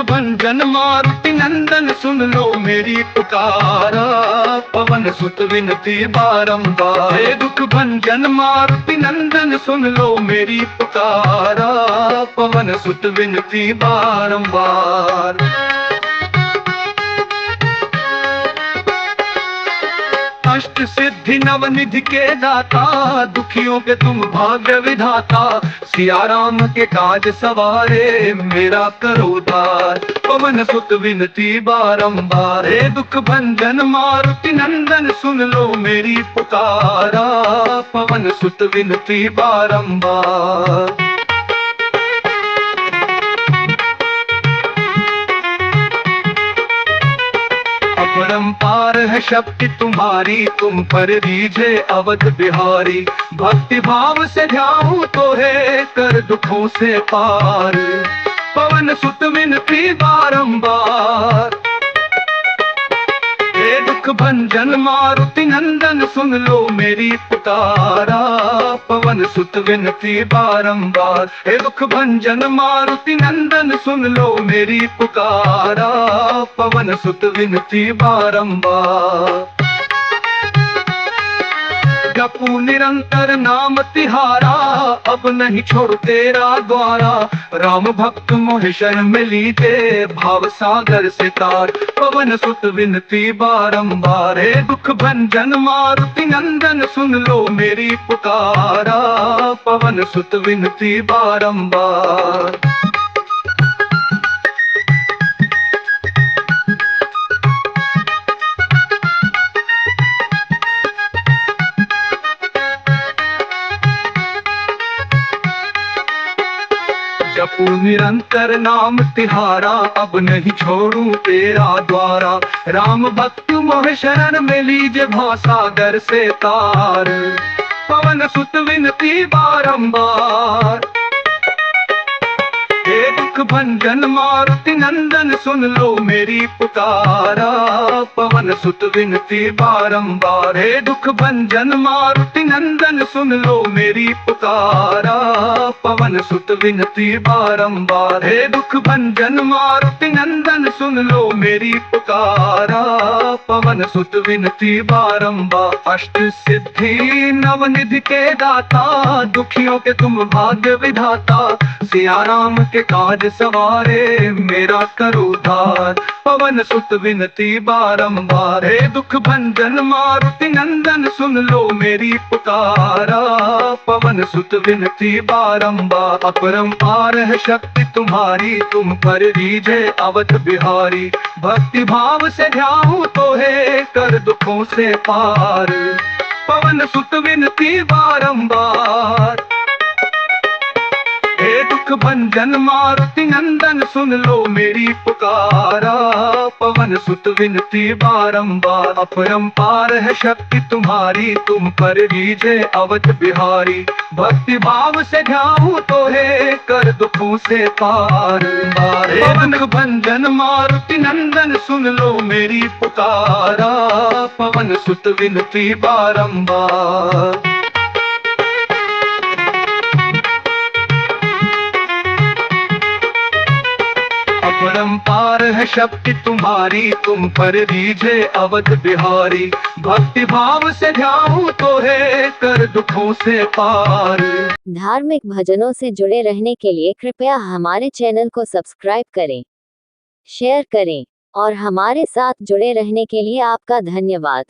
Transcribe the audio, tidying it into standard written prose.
भंजन मारुति नंदन सुन लो मेरी पुकारा, पवन सुत विनती बारंबार। हे दुख भंजन मारुति नंदन सुन लो मेरी पुकारा, पवन सुत विनती बारंबार। अष्ट सिद्धि नवनिधि के दाता, दुखियों के तुम भाग्य विधाता। सिया राम के काज सवारे, मेरा करो उद्धार, पवन सुत विनती बारंबार। हे दुख भंजन मारुति नंदन सुन लो मेरी पुकारा, पवन सुत विनती बारंबार। अपरंपार है शक्ति तुम्हारी, तुम पर रीझे अवध बिहारी। भक्ति भाव से ध्याऊं तो है कर दुखों से पार, पवन सुत विनती बारंबार। हे दुख भंजन मारुति नंदन सुन लो मेरी पुकारा, पवन सुत विनती बारंबार। हे दुख भंजन मारुति नंदन सुन लो मेरी पुकारा, पवन सुत विनती बारंबार। जपू निरंतर नाम तिहारा, अब नहीं छोड़ तेरा द्वारा। राम भक्त मोह शरण में लीजे, भाव सागर से तार, पवन सुत विनती बारंबार। हे दुख भंजन मारुति नंदन सुन लो मेरी पुकारा, पवन सुत विनती बारंबार। जपू निरंतर नाम तिहारा, अब नहीं छोड़ू तेरा द्वारा। राम भक्त मोह शरण में लीजे, भाव सागर से तार, पवन सुत विनती बारंबार। हे दुख भंजन मारुति नंदन सुन लो मेरी पुकारा, पवन सुत विनती बारंबार। हे दुख भंजन मारुति नंदन सुन लो मेरी पुकारा, पवन सुत विनती बारंबार। हे दुख भंजन मारुति नंदन सुन लो मेरी पुकारा, पवन सुत विनती बारंबार। अष्ट सिद्धि नवनिधि के दाता, दुखियों के तुम भाग्य विधाता। सिया राम के काज सवारे, मेरा करो उद्धार, पवन सुत विनती बारंबार। हे दुख भंजन मारुति नंदन सुन लो मेरी पुकारा, पवन सुत विनती बारंबार। अपरंपार है शक्ति तुम्हारी, तुम पर रीझे अवध बिहारी। भक्ति भाव से ध्याऊं तो है कर दुखों से पार, पवन सुत विनती बारंबार। हे दुख भंजन मारुति नंदन सुन लो मेरी पुकारा, पवन सुत विनती बारंबार। अपरंपार है शक्ति तुम्हारी, तुम पर रीझे अवध बिहारी। भक्ति भाव से ध्याऊं तो है कर दुखों से पार। पवन भंजन मारुति नंदन सुन लो मेरी पुकारा, पवन सुत विनती बारंबार। अपरंपार है शक्ति तुम्हारी, तुम पर रीझे अवध बिहारी। भक्ति भाव से ध्याऊं तो है कर दुखों से पार। धार्मिक भजनों से जुड़े रहने के लिए कृपया हमारे चैनल को सब्सक्राइब करें, शेयर करें और हमारे साथ जुड़े रहने के लिए आपका धन्यवाद।